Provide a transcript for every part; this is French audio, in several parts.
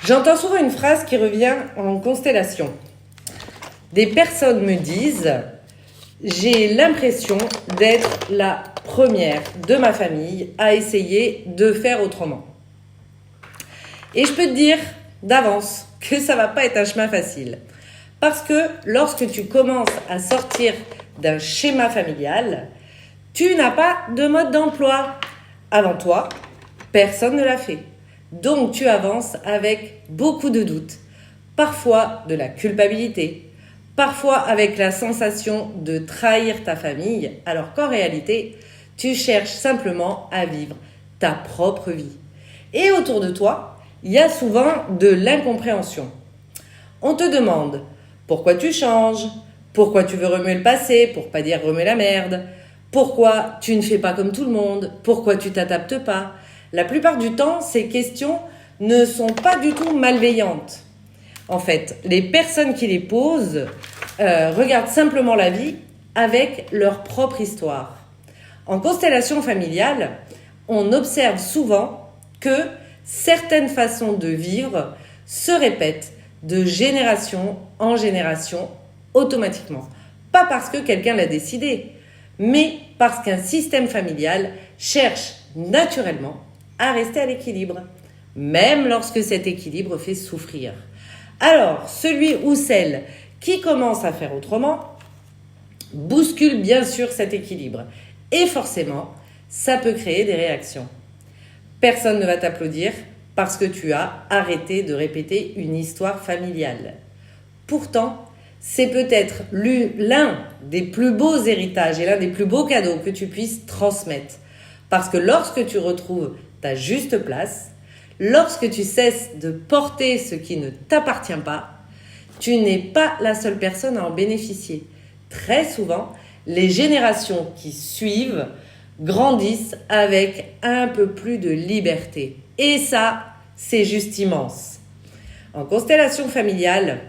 J'entends souvent une phrase qui revient en constellation. Des personnes me disent « J'ai l'impression d'être la première de ma famille à essayer de faire autrement. » Et je peux te dire d'avance que ça va pas être un chemin facile. Parce que lorsque tu commences à sortir d'un schéma familial, tu n'as pas de mode d'emploi. Avant toi, personne ne l'a fait. Donc tu avances avec beaucoup de doutes, parfois de la culpabilité, parfois avec la sensation de trahir ta famille, alors qu'en réalité, tu cherches simplement à vivre ta propre vie. Et autour de toi, il y a souvent de l'incompréhension. On te demande pourquoi tu changes, pourquoi tu veux remuer le passé, pour pas dire remuer la merde, pourquoi tu ne fais pas comme tout le monde, pourquoi tu t'adaptes pas. La plupart du temps, ces questions ne sont pas du tout malveillantes. En fait, les personnes qui les posent regardent simplement la vie avec leur propre histoire. En constellation familiale, on observe souvent que certaines façons de vivre se répètent de génération en génération automatiquement. Pas parce que quelqu'un l'a décidé, mais parce qu'un système familial cherche naturellement à rester à l'équilibre, même lorsque cet équilibre fait souffrir. Alors, celui ou celle qui commence à faire autrement bouscule bien sûr cet équilibre. Et forcément, ça peut créer des réactions. Personne ne va t'applaudir parce que tu as arrêté de répéter une histoire familiale. Pourtant, c'est peut-être l'un des plus beaux héritages et l'un des plus beaux cadeaux que tu puisses transmettre. Parce que lorsque tu retrouves ta juste place, lorsque tu cesses de porter ce qui ne t'appartient pas, tu n'es pas la seule personne à en bénéficier. Très souvent, les générations qui suivent grandissent avec un peu plus de liberté. Et ça, c'est juste immense. En constellation familiale,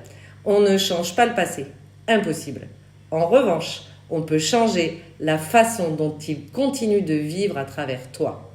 on ne change pas le passé. Impossible. En revanche, on peut changer la façon dont il continue de vivre à travers toi.